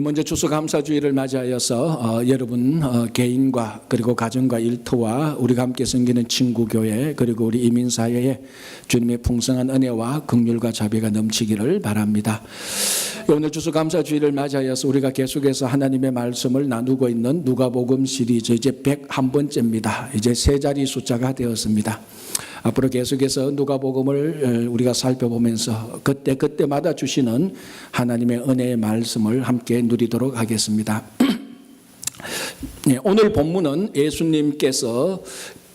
먼저 추수감사주의를 맞이하여서 여러분 개인과 그리고 가정과 일터와 우리가 함께 섬기는 친구교회 그리고 우리 이민사회에 주님의 풍성한 은혜와 긍휼과 자비가 넘치기를 바랍니다. 오늘 추수감사주의를 맞이하여서 우리가 계속해서 하나님의 말씀을 나누고 있는 누가복음 시리즈 이제 101번째입니다. 이제 세 자리 숫자가 되었습니다. 앞으로 계속해서 누가복음을 우리가 살펴보면서 그때마다 주시는 하나님의 은혜의 말씀을 함께 누리도록 하겠습니다. 오늘 본문은 예수님께서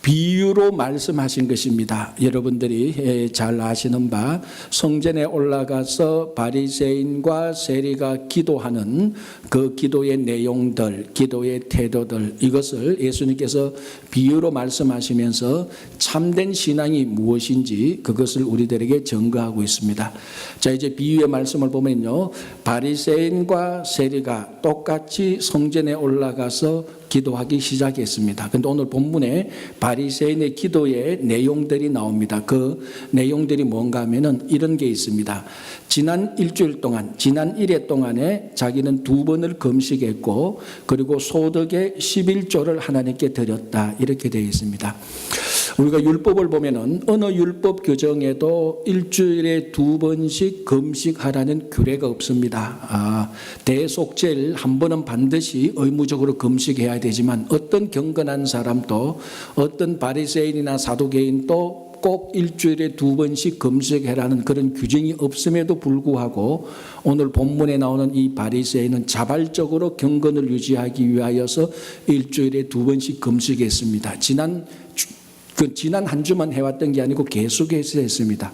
비유로 말씀하신 것입니다. 여러분들이 잘 아시는 바 성전에 올라가서 바리새인과 세리가 기도하는 그 기도의 내용들, 기도의 태도들, 이것을 예수님께서 비유로 말씀하시면서 참된 신앙이 무엇인지 그것을 우리들에게 증거하고 있습니다. 자, 이제 비유의 말씀을 보면요, 바리새인과 세리가 똑같이 성전에 올라가서 기도하기 시작했습니다. 그런데 오늘 본문에 바리새인의 기도의 내용들이 나옵니다. 그 내용들이 뭔가 하면은 이런 게 있습니다. 지난 일주일 동안, 지난 1회 동안에 자기는 2번을 금식했고 그리고 소득의 11조를 하나님께 드렸다. 이렇게 되어 있습니다. 우리가 율법을 보면은 어느 율법 규정에도 일주일에 2번씩 금식하라는 규례가 없습니다. 대속죄일 한 번은 반드시 의무적으로 금식해야 되지만 어떤 경건한 사람도 어떤 바리새인이나 사두개인도 꼭 일주일에 2번씩 금식해라는 그런 규정이 없음에도 불구하고 오늘 본문에 나오는 이 바리새인은 자발적으로 경건을 유지하기 위하여서 일주일에 2번씩 금식했습니다. 지난 한 주만 해왔던 게 아니고 계속해서 했습니다.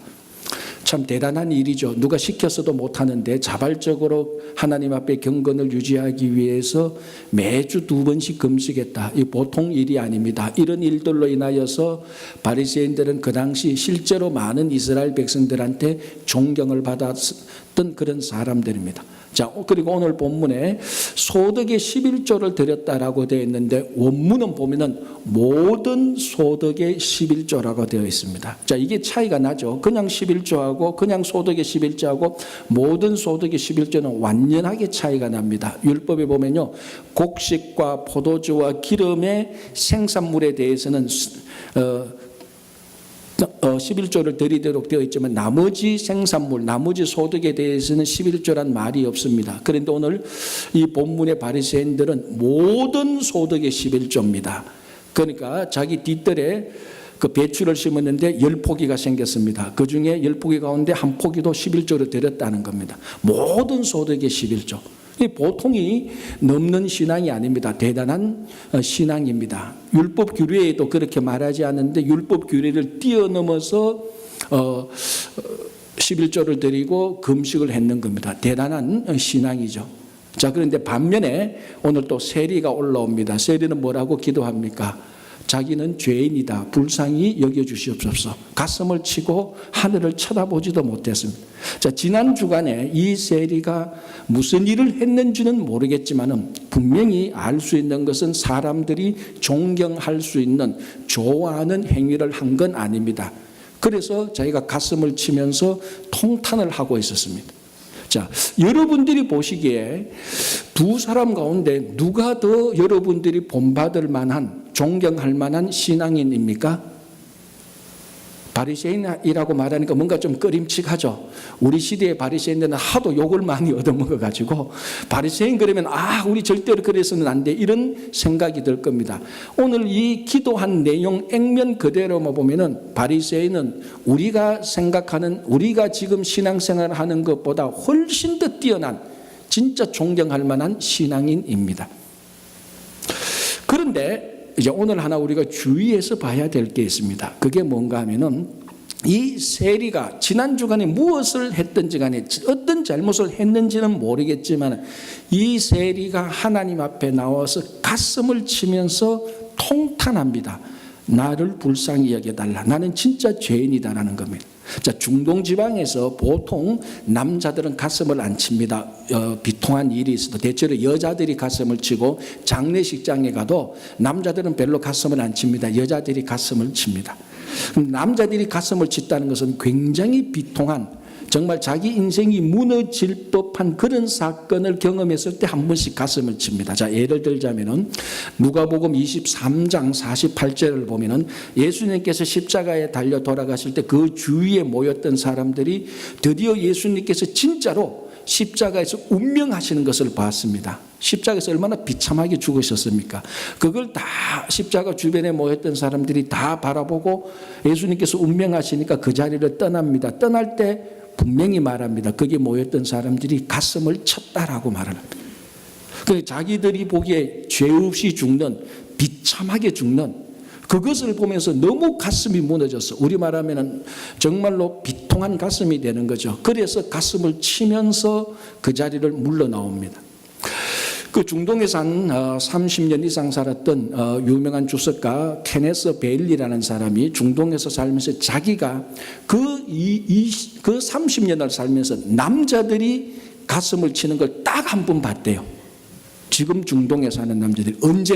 참 대단한 일이죠. 누가 시켰어도 못하는데 자발적으로 하나님 앞에 경건을 유지하기 위해서 매주 2번씩 금식했다. 이 보통 일이 아닙니다. 이런 일들로 인하여서 바리새인들은 그 당시 실제로 많은 이스라엘 백성들한테 존경을 받았던 그런 사람들입니다. 자, 그리고 오늘 본문에 소득의 11조를 드렸다라고 되어 있는데 원문은 보면은 모든 소득의 11조라고 되어 있습니다. 자, 이게 차이가 나죠. 그냥 11조하고 그냥 소득의 11조하고 모든 소득의 11조는 완연하게 차이가 납니다. 율법에 보면요, 곡식과 포도주와 기름의 생산물에 대해서는 11조를 드리도록 되어 있지만 나머지 생산물, 나머지 소득에 대해서는 11조란 말이 없습니다. 그런데 오늘 이 본문의 바리새인들은 모든 소득의 11조입니다. 그러니까 자기 뒷뜰에 그 배추를 심었는데 10포기가 생겼습니다. 그 중에 10포기 가운데 한 포기도 11조를 드렸다는 겁니다. 모든 소득의 11조. 보통이 넘는 신앙이 아닙니다. 대단한 신앙입니다. 율법 규례에도 그렇게 말하지 않는데 율법 규례를 뛰어넘어서 11조를 드리고 금식을 했는 겁니다. 대단한 신앙이죠. 자, 그런데 반면에 오늘 또 세리가 올라옵니다. 세리는 뭐라고 기도합니까? 자기는 죄인이다. 불쌍히 여겨주시옵소서. 가슴을 치고 하늘을 쳐다보지도 못했습니다. 자, 지난 주간에 이 세리가 무슨 일을 했는지는 모르겠지만 분명히 알 수 있는 것은 사람들이 존경할 수 있는 좋아하는 행위를 한 건 아닙니다. 그래서 자기가 가슴을 치면서 통탄을 하고 있었습니다. 자, 여러분들이 보시기에 두 사람 가운데 누가 더 여러분들이 본받을 만한, 존경할 만한 신앙인입니까? 바리새인이라고 말하니까 뭔가 좀 꺼림칙하죠. 우리 시대의 바리새인들은 하도 욕을 많이 얻어먹어가지고 바리새인 그러면 우리 절대로 그래서는 안 돼, 이런 생각이 들 겁니다. 오늘 이 기도한 내용 액면 그대로만 보면은 바리새인은 우리가 생각하는, 우리가 지금 신앙생활을 하는 것보다 훨씬 더 뛰어난 진짜 존경할 만한 신앙인입니다. 그런데 이제 오늘 하나 우리가 주의해서 봐야 될 게 있습니다. 그게 뭔가 하면은 이 세리가 지난 주간에 무엇을 했든지 간에 어떤 잘못을 했는지는 모르겠지만 이 세리가 하나님 앞에 나와서 가슴을 치면서 통탄합니다. 나를 불쌍히 여겨달라. 나는 진짜 죄인이다라는 겁니다. 자, 중동 지방에서 보통 남자들은 가슴을 안 칩니다. 비통한 일이 있어도 대체로 여자들이 가슴을 치고 장례식장에 가도 남자들은 별로 가슴을 안 칩니다. 여자들이 가슴을 칩니다. 남자들이 가슴을 쳤다는 것은 굉장히 비통한 정말 자기 인생이 무너질 법한 그런 사건을 경험했을 때 한 번씩 가슴을 칩니다. 자, 예를 들자면은 누가복음 23장 48절을 보면은 예수님께서 십자가에 달려 돌아가실 때 그 주위에 모였던 사람들이 드디어 예수님께서 진짜로 십자가에서 운명하시는 것을 봤습니다. 십자가에서 얼마나 비참하게 죽으셨습니까? 그걸 다 십자가 주변에 모였던 사람들이 다 바라보고 예수님께서 운명하시니까 그 자리를 떠납니다. 떠날 때 분명히 말합니다. 거기에 모였던 사람들이 가슴을 쳤다라고 말을 합니다. 자기들이 보기에 죄 없이 죽는, 비참하게 죽는 그것을 보면서 너무 가슴이 무너졌어. 우리 말하면 정말로 비통한 가슴이 되는 거죠. 그래서 가슴을 치면서 그 자리를 물러나옵니다. 그 중동에서 한 30년 이상 살았던 유명한 주석가 케네스 베일리라는 사람이 중동에서 살면서 자기가 그 30년을 살면서 남자들이 가슴을 치는 걸 딱 한 번 봤대요. 지금 중동에 사는 남자들이 언제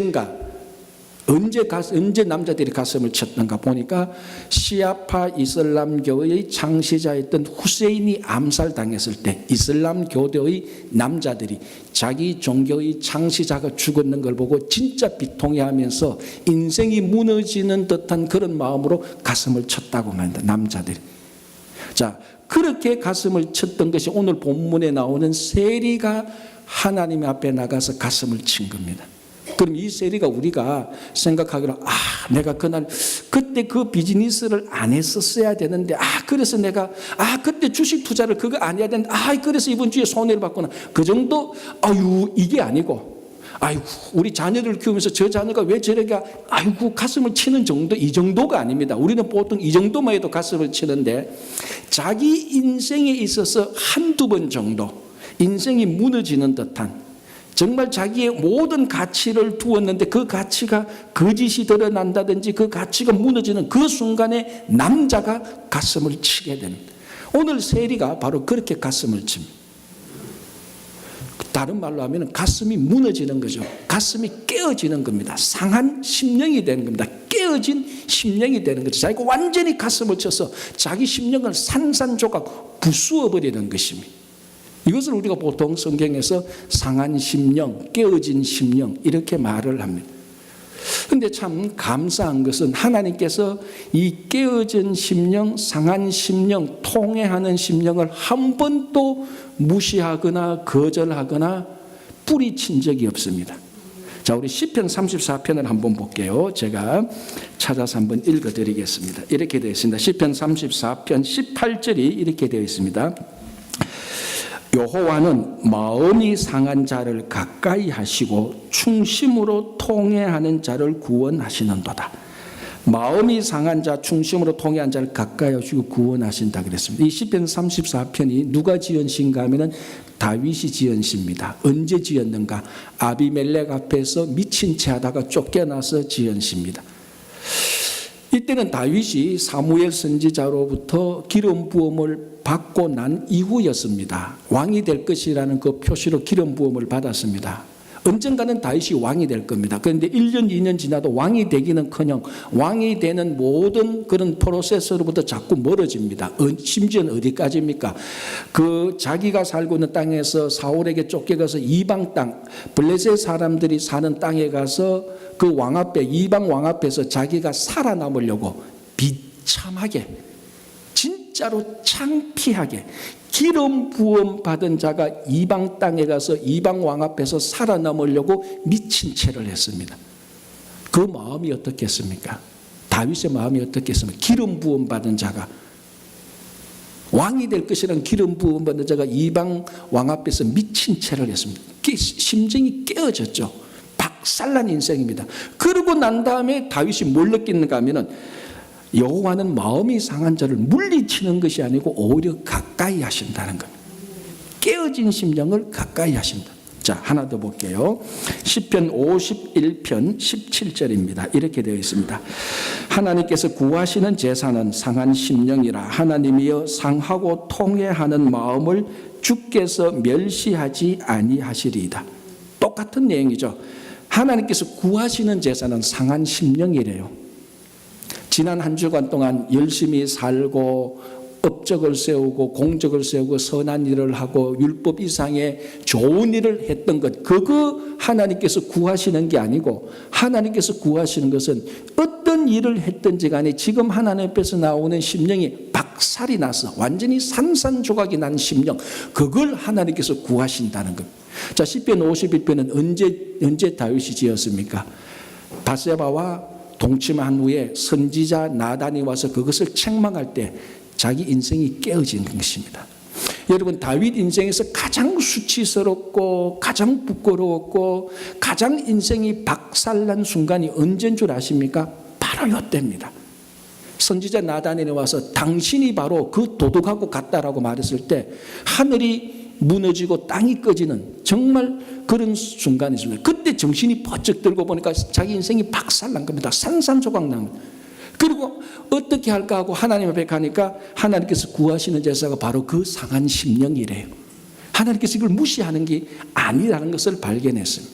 남자들이 가슴을 쳤던가 보니까 시아파 이슬람교의 창시자였던 후세인이 암살당했을 때 이슬람 교도의 남자들이 자기 종교의 창시자가 죽었는 걸 보고 진짜 비통해하면서 인생이 무너지는 듯한 그런 마음으로 가슴을 쳤다고 말한다. 남자들이. 자, 그렇게 가슴을 쳤던 것이 오늘 본문에 나오는 세리가 하나님 앞에 나가서 가슴을 친 겁니다. 그럼 이 세리가 우리가 생각하기로 내가 그때 그 비즈니스를 안 했었어야 되는데 그래서 내가 그때 주식 투자를 그거 안 해야 되는데 그래서 이번 주에 손해를 봤구나. 그 정도 이게 아니고 우리 자녀를 키우면서 저 자녀가 왜 저렇게 가슴을 치는 정도 이 정도가 아닙니다. 우리는 보통 이 정도만 해도 가슴을 치는데 자기 인생에 있어서 한두 번 정도 인생이 무너지는 듯한 정말 자기의 모든 가치를 두었는데 그 가치가 거짓이 드러난다든지 그 가치가 무너지는 그 순간에 남자가 가슴을 치게 됩니다. 오늘 세리가 바로 그렇게 가슴을 칩니다. 다른 말로 하면 가슴이 무너지는 거죠. 가슴이 깨어지는 겁니다. 상한 심령이 되는 겁니다. 깨어진 심령이 되는 거죠. 자기가 완전히 가슴을 쳐서 자기 심령을 산산조각 부수어버리는 것입니다. 이것을 우리가 보통 성경에서 상한 심령, 깨어진 심령 이렇게 말을 합니다. 그런데 참 감사한 것은 하나님께서 이 깨어진 심령, 상한 심령, 통회하는 심령을 한 번도 무시하거나 거절하거나 뿌리친 적이 없습니다. 자, 우리 시편 34편을 한번 볼게요. 제가 찾아서 한번 읽어드리겠습니다. 이렇게 되어 있습니다. 시편 34편 18절이 이렇게 되어 있습니다. 여호와는 마음이 상한 자를 가까이 하시고 충심으로 통회하는 자를 구원하시는도다. 마음이 상한 자, 충심으로 통회한 자를 가까이 하시고 구원하신다 그랬습니다. 이 시편 34편이 누가 지은 시인가 하면은 다윗이 지은 시입니다. 언제 지었는가? 아비멜렉 앞에서 미친 채 하다가 쫓겨나서 지은 시입니다. 이때는 다윗이 사무엘 선지자로부터 기름 부음을 받고 난 이후였습니다. 왕이 될 것이라는 그 표시로 기름 부음을 받았습니다. 언젠가는 다윗이 왕이 될 겁니다. 그런데 1년, 2년 지나도 왕이 되기는커녕 왕이 되는 모든 그런 프로세스로부터 자꾸 멀어집니다. 심지어는 어디까지입니까? 그 자기가 살고 있는 땅에서 사울에게 쫓겨가서 이방 땅, 블레셋 사람들이 사는 땅에 가서 그 왕 앞에, 이방 왕 앞에서 자기가 살아남으려고 비참하게, 진짜로 창피하게 기름 부음 받은 자가 이방 땅에 가서 이방 왕 앞에서 살아남으려고 미친 채를 했습니다. 그 마음이 어떻겠습니까? 다윗의 마음이 어떻겠습니까? 기름 부음 받은 자가 왕이 될 것이라는 기름 부음 받은 자가 이방 왕 앞에서 미친 채를 했습니다. 심정이 깨어졌죠. 박살난 인생입니다. 그러고 난 다음에 다윗이 뭘 느끼는가 하면은 여호와는 마음이 상한 자를 물리치는 것이 아니고 오히려 가까이 하신다는 겁니다. 깨어진 심령을 가까이 하신다. 자, 하나 더 볼게요. 시편 51편 17절입니다. 이렇게 되어 있습니다. 하나님께서 구하시는 제사는 상한 심령이라. 하나님이여 상하고 통회하는 마음을 주께서 멸시하지 아니하시리이다. 똑같은 내용이죠. 하나님께서 구하시는 제사는 상한 심령이래요. 지난 한 주간 동안 열심히 살고 업적을 세우고 공적을 세우고 선한 일을 하고 율법 이상의 좋은 일을 했던 것, 그거 하나님께서 구하시는 게 아니고, 하나님께서 구하시는 것은 어떤 일을 했든지 간에 지금 하나님 앞에서 나오는 심령이 박살이 나서 완전히 산산조각이 난 심령, 그걸 하나님께서 구하신다는 겁니다. 자, 시편 51편은 언제 다윗이 지었습니까? 바세바와 동침한 후에 선지자 나단이 와서 그것을 책망할 때 자기 인생이 깨어진 것입니다. 여러분, 다윗 인생에서 가장 수치스럽고 가장 부끄러웠고 가장 인생이 박살난 순간이 언제인 줄 아십니까? 바로 이때입니다. 선지자 나단이 와서 당신이 바로 그 도둑하고 같다라고 말했을 때 하늘이 무너지고 땅이 꺼지는 정말 그런 순간이 있습니다. 그때 정신이 번쩍 들고 보니까 자기 인생이 박살난 겁니다. 산산조각 난 겁니다. 그리고 어떻게 할까 하고 하나님 앞에 가니까 하나님께서 구하시는 제사가 바로 그 상한 심령이래요. 하나님께서 이걸 무시하는 게 아니라는 것을 발견했습니다.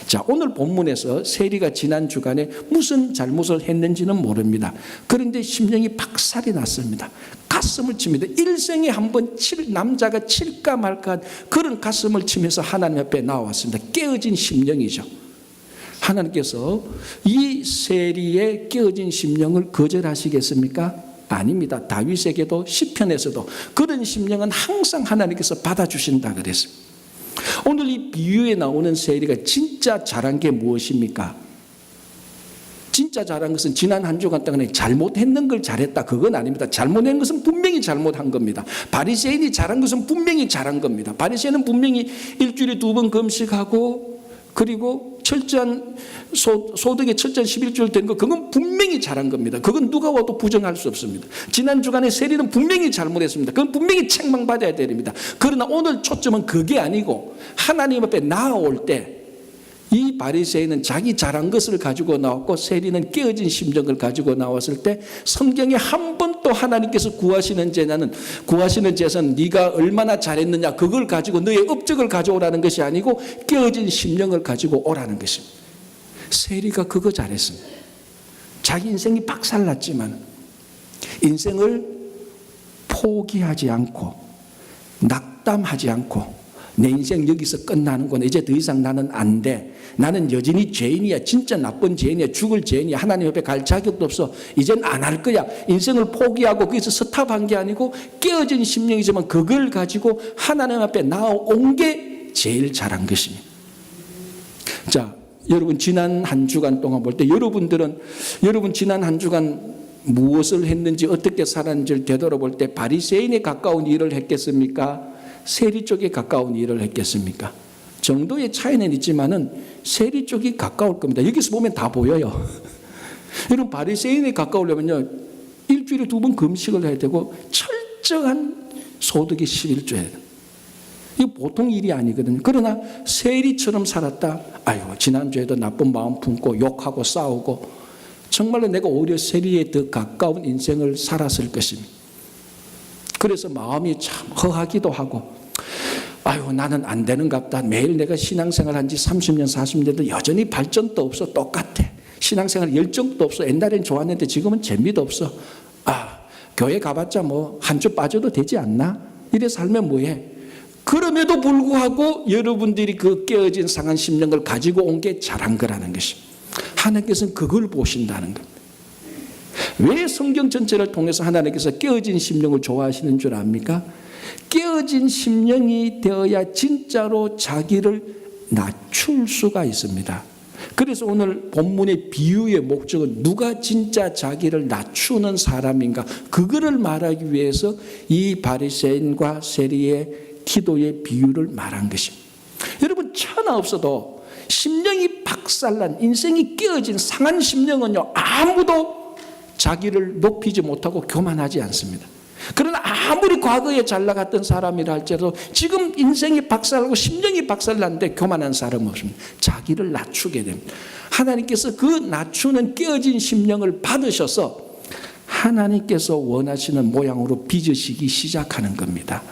자, 오늘 본문에서 세리가 지난 주간에 무슨 잘못을 했는지는 모릅니다. 그런데 심령이 박살이 났습니다. 가슴을 칩니다. 일생에 한 번 남자가 칠까 말까 그런 가슴을 치면서 하나님 앞에 나왔습니다. 깨어진 심령이죠. 하나님께서 이 세리의 깨어진 심령을 거절하시겠습니까? 아닙니다. 다윗에게도 시편에서도 그런 심령은 항상 하나님께서 받아주신다 그랬습니다. 오늘 이 비유에 나오는 세리가 진짜 잘한 게 무엇입니까? 진짜 잘한 것은 지난 한 주간 동안에 잘못했는 걸 잘했다, 그건 아닙니다. 잘못한 것은 분명히 잘못한 겁니다. 바리새인이 잘한 것은 분명히 잘한 겁니다. 바리새인은 분명히 일주일에 2번 금식하고 그리고 철저한 소득의 철저한 11조를 된 거, 그건 분명히 잘한 겁니다. 그건 누가 와도 부정할 수 없습니다. 지난 주간에 세리는 분명히 잘못했습니다. 그건 분명히 책망받아야 됩니다. 그러나 오늘 초점은 그게 아니고 하나님 앞에 나아올 때 이 바리새인은 자기 잘한 것을 가지고 나왔고 세리는 깨어진 심정을 가지고 나왔을 때 성경에 한 번도 하나님께서 구하시는 제사는 네가 얼마나 잘했느냐 그걸 가지고 너의 업적을 가져오라는 것이 아니고 깨어진 심령을 가지고 오라는 것입니다. 세리가 그거 잘했습니다. 자기 인생이 박살났지만 인생을 포기하지 않고 낙담하지 않고 내 인생 여기서 끝나는구나, 이제 더 이상 나는 안 돼, 나는 여전히 죄인이야, 진짜 나쁜 죄인이야, 죽을 죄인이야, 하나님 앞에 갈 자격도 없어, 이젠 안 할 거야, 인생을 포기하고 거기서 스탑한 게 아니고 깨어진 심령이지만 그걸 가지고 하나님 앞에 나아온 게 제일 잘한 것입니다. 자, 여러분 지난 한 주간 동안 볼 때 여러분 지난 한 주간 무엇을 했는지 어떻게 살았는지를 되돌아볼 때 바리새인에 가까운 일을 했겠습니까? 세리 쪽에 가까운 일을 했겠습니까? 정도의 차이는 있지만은 세리 쪽이 가까울 겁니다. 여기서 보면 다 보여요. 여러분, 바리새인에 가까우려면요 일주일에 2번 금식을 해야 되고 철저한 소득의 11조예요. 이거 보통 일이 아니거든요. 그러나 세리처럼 살았다. 아유, 지난주에도 나쁜 마음 품고 욕하고 싸우고 정말로 내가 오히려 세리에 더 가까운 인생을 살았을 것입니다. 그래서 마음이 참 허하기도 하고, 아유, 나는 안 되는갑다. 매일 내가 신앙생활 한 지 30년 40년 돼도 여전히 발전도 없어. 똑같아. 신앙생활 열정도 없어. 옛날엔 좋았는데 지금은 재미도 없어. 아, 교회 가봤자 뭐 한 주 빠져도 되지 않나? 이래 살면 뭐해? 그럼에도 불구하고 여러분들이 그 깨어진 상한 심령을 가지고 온 게 잘한 거라는 것입니다. 하나님께서는 그걸 보신다는 겁니다. 왜 성경 전체를 통해서 하나님께서 깨어진 심령을 좋아하시는 줄 압니까? 깨어진 심령이 되어야 진짜로 자기를 낮출 수가 있습니다. 그래서 오늘 본문의 비유의 목적은 누가 진짜 자기를 낮추는 사람인가, 그거를 말하기 위해서 이 바리새인과 세리의 기도의 비유를 말한 것입니다. 여러분, 천하 없어도 심령이 박살난, 인생이 깨어진 상한 심령은요 아무도 자기를 높이지 못하고 교만하지 않습니다. 그러나 아무리 과거에 잘 나갔던 사람이라 할지라도 지금 인생이 박살나고 심령이 박살났는데 교만한 사람은 없습니다. 자기를 낮추게 됩니다. 하나님께서 그 낮추는 깨어진 심령을 받으셔서 하나님께서 원하시는 모양으로 빚으시기 시작하는 겁니다.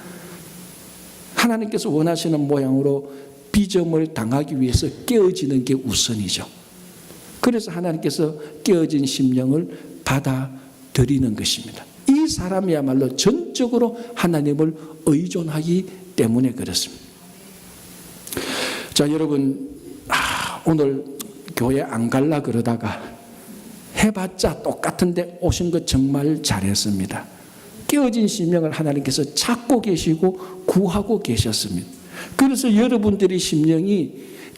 하나님께서 원하시는 모양으로 빚음을 당하기 위해서 깨어지는 게 우선이죠. 그래서 하나님께서 깨어진 심령을 받아들이는 것입니다. 이 이 사람이야말로 전적으로 하나님을 의존하기 때문에 그렇습니다. 자, 여러분, 오늘 교회 안 갈라 그러다가 해봤자 똑같은데 오신 거 정말 잘했습니다. 깨어진 심령을 하나님께서 찾고 계시고 구하고 계셨습니다. 그래서 여러분들의 심령이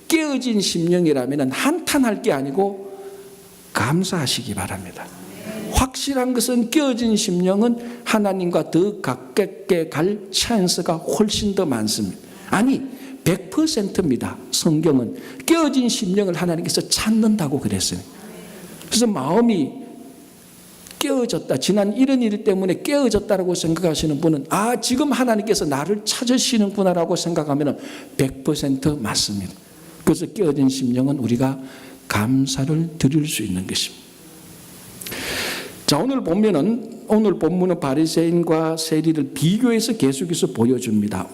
깨어진 심령이라면 한탄할 게 아니고 감사하시기 바랍니다. 확실한 것은 깨어진 심령은 하나님과 더 가깝게 갈 찬스가 훨씬 더 많습니다. 아니 100%입니다. 성경은 깨어진 심령을 하나님께서 찾는다고 그랬어요. 그래서 마음이 깨어졌다, 지난 이런 일 때문에 깨어졌다라고 생각하시는 분은 지금 하나님께서 나를 찾으시는구나라고 생각하면 100% 맞습니다. 그래서 깨어진 심령은 우리가 감사를 드릴 수 있는 것입니다. 자, 오늘 본문은 바리새인과 세리를 비교해서 계속해서 보여줍니다.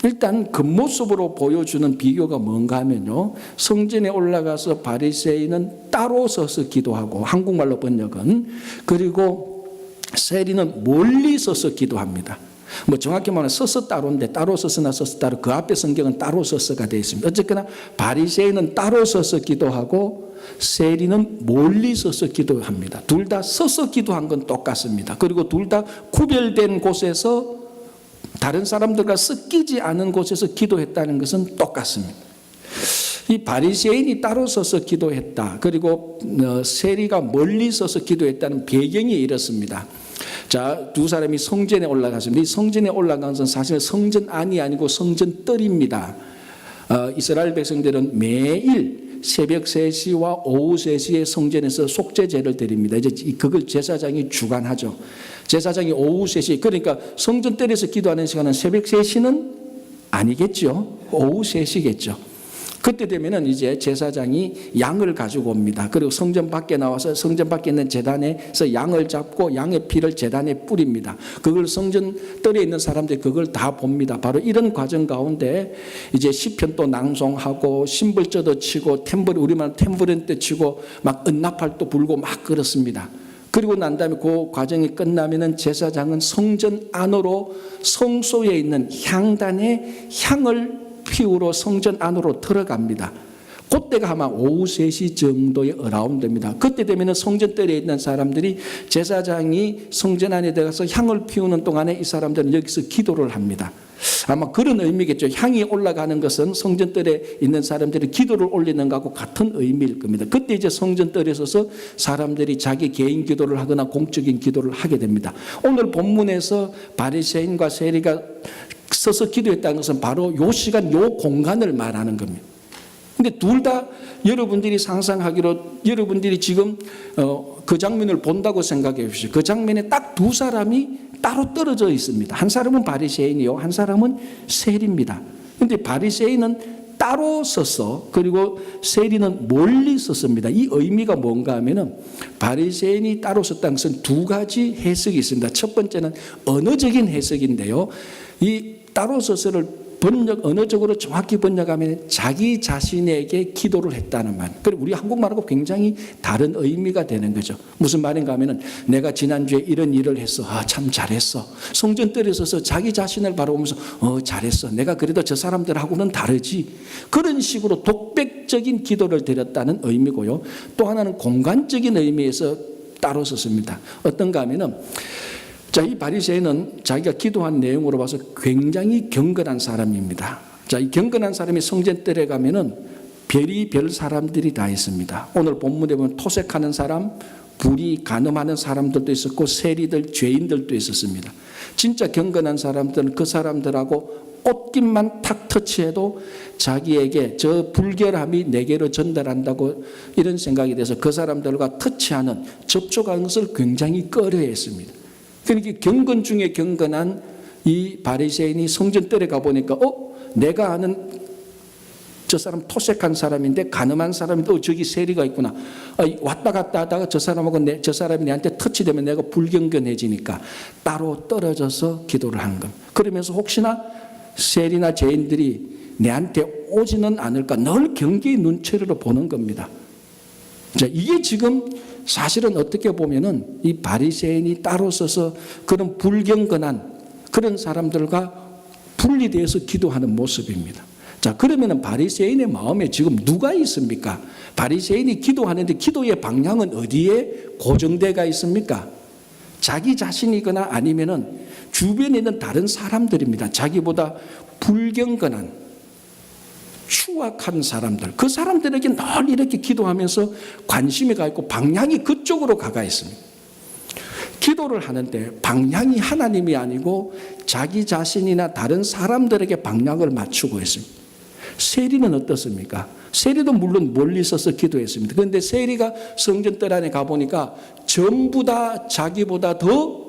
일단 겉모습으로 보여주는 비교가 뭔가 하면요, 성전에 올라가서 바리새인은 따로 서서 기도하고, 한국말로 번역은, 그리고 세리는 멀리 서서 기도합니다. 뭐 정확히 말하면 서서 따로인데 따로 서서나 서서 따로, 그 앞에 성경은 따로 서서가 되어 있습니다. 어쨌거나 바리새인은 따로 서서 기도하고 세리는 멀리 서서 기도합니다. 둘 다 서서 기도한 건 똑같습니다. 그리고 둘 다 구별된 곳에서, 다른 사람들과 섞이지 않은 곳에서 기도했다는 것은 똑같습니다. 이 바리새인이 따로 서서 기도했다, 그리고 세리가 멀리 서서 기도했다는 배경이 이렇습니다. 자, 두 사람이 성전에 올라갔습니다. 이 성전에 올라간 것은 사실 성전 안이 아니고 성전 뜰입니다. 이스라엘 백성들은 매일 새벽 3시와 오후 3시에 성전에서 속죄제를 드립니다. 이제 그걸 제사장이 주관하죠. 제사장이 오후 3시, 그러니까 성전 뜰에서 기도하는 시간은 새벽 3시는 아니겠죠. 오후 3시겠죠. 그때 되면은 이제 제사장이 양을 가지고 옵니다. 그리고 성전 밖에 나와서 성전 밖에 있는 제단에서 양을 잡고 양의 피를 제단에 뿌립니다. 그걸 성전 뜰에 있는 사람들이 그걸 다 봅니다. 바로 이런 과정 가운데 이제 시편도 낭송하고 심벌저도 치고 우리말 탬버린 때 치고 막 은나팔도 불고 막 그렇습니다. 그리고 난 다음에 그 과정이 끝나면은 제사장은 성전 안으로 성소에 있는 향단에 향을 피우러 성전 안으로 들어갑니다. 그때가 아마 오후 3시 정도의 어라운드입니다. 그때 되면 성전뜰에 있는 사람들이 제사장이 성전 안에 들어가서 향을 피우는 동안에 이 사람들은 여기서 기도를 합니다. 아마 그런 의미겠죠. 향이 올라가는 것은 성전뜰에 있는 사람들이 기도를 올리는 것하고 같은 의미일 겁니다. 그때 이제 성전뜰에 서서 사람들이 자기 개인 기도를 하거나 공적인 기도를 하게 됩니다. 오늘 본문에서 바리새인과 세리가 서서 기도했다는 것은 바로 요 시간, 요 공간을 말하는 겁니다. 근데 둘 다 여러분들이 상상하기로, 여러분들이 지금 그 장면을 본다고 생각해 보십시오. 그 장면에 딱 두 사람이 따로 떨어져 있습니다. 한 사람은 바리새인이요, 한 사람은 세리입니다. 근데 바리새인은 따로 서서, 그리고 세리는 멀리 섰습니다. 이 의미가 뭔가 하면은, 바리새인이 따로 섰다는 것은 두 가지 해석이 있습니다. 첫 번째는 언어적인 해석인데요, 이 따로 서서를 언어적으로 정확히 번역하면 자기 자신에게 기도를 했다는 말. 그리고 우리 한국말하고 굉장히 다른 의미가 되는 거죠. 무슨 말인가 하면은, 내가 지난주에 이런 일을 했어. 참 잘했어. 성전뜰에 서서 자기 자신을 바라보면서 잘했어. 내가 그래도 저 사람들하고는 다르지. 그런 식으로 독백적인 기도를 드렸다는 의미고요. 또 하나는 공간적인 의미에서 따로 섰습니다. 어떤가 하면은, 자, 이 바리새인은 자기가 기도한 내용으로 봐서 굉장히 경건한 사람입니다. 자, 이 경건한 사람이 성전뜰에 가면은 별의별 사람들이 다 있습니다. 오늘 본문에 보면 토색하는 사람, 불이 간음하는 사람들도 있었고, 세리들, 죄인들도 있었습니다. 진짜 경건한 사람들은 그 사람들하고 옷깃만 탁 터치해도 자기에게 저 불결함이 내게로 전달한다고 이런 생각이 돼서 그 사람들과 터치하는, 접촉하는 것을 굉장히 꺼려했습니다. 그러니까 경건 중에 경건한 이 바리새인이 성전뜰에 가보니까 내가 아는 저 사람 토색한 사람인데, 간음한 사람인데 저기 세리가 있구나. 왔다 갔다 하다가 저 사람하고 저 사람이 내한테 터치되면 내가 불경건해지니까 따로 떨어져서 기도를 하는 겁니다. 그러면서 혹시나 세리나 죄인들이 내한테 오지는 않을까 늘 경계의 눈초리로 보는 겁니다. 자, 이게 지금 사실은 어떻게 보면은 이 바리새인이 따로 서서 그런 불경건한 그런 사람들과 분리되어서 기도하는 모습입니다. 자, 그러면은 바리새인의 마음에 지금 누가 있습니까? 바리새인이 기도하는데 기도의 방향은 어디에 고정되어 있습니까? 자기 자신이거나 아니면은 주변에 있는 다른 사람들입니다. 자기보다 불경건한 추악한 사람들, 그 사람들에게 늘 이렇게 기도하면서 관심이 가 있고 방향이 그쪽으로 가가 있습니다. 기도를 하는데 방향이 하나님이 아니고 자기 자신이나 다른 사람들에게 방향을 맞추고 있습니다. 세리는 어떻습니까? 세리도 물론 멀리 서서 기도했습니다. 그런데 세리가 성전 뜰 안에 가보니까 전부 다 자기보다 더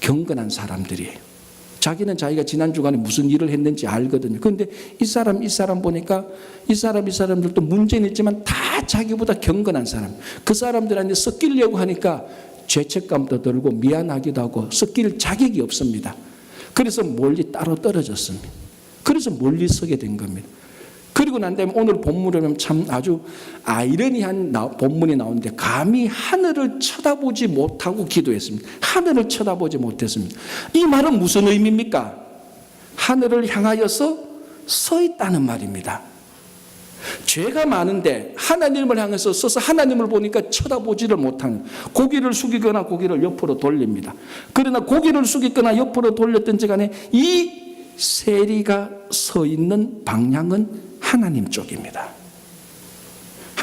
경건한 사람들이에요. 자기는 자기가 지난 주간에 무슨 일을 했는지 알거든요. 그런데 이 사람 보니까 이 사람들도 문제는 있지만 다 자기보다 경건한 사람. 그 사람들한테 섞이려고 하니까 죄책감도 들고 미안하기도 하고 섞일 자격이 없습니다. 그래서 멀리 따로 떨어졌습니다. 그래서 멀리 서게 된 겁니다. 그리고 난 다음에 오늘 본문을 보면 참 아주 아이러니한 본문이 나오는데 감히 하늘을 쳐다보지 못하고 기도했습니다. 하늘을 쳐다보지 못했습니다. 이 말은 무슨 의미입니까? 하늘을 향하여서 서 있다는 말입니다. 죄가 많은데 하나님을 향해서 서서 하나님을 보니까 쳐다보지를 못하는, 고개를 숙이거나 고개를 옆으로 돌립니다. 그러나 고개를 숙이거나 옆으로 돌렸든지 간에 이 세리가 서 있는 방향은 하나님 쪽입니다.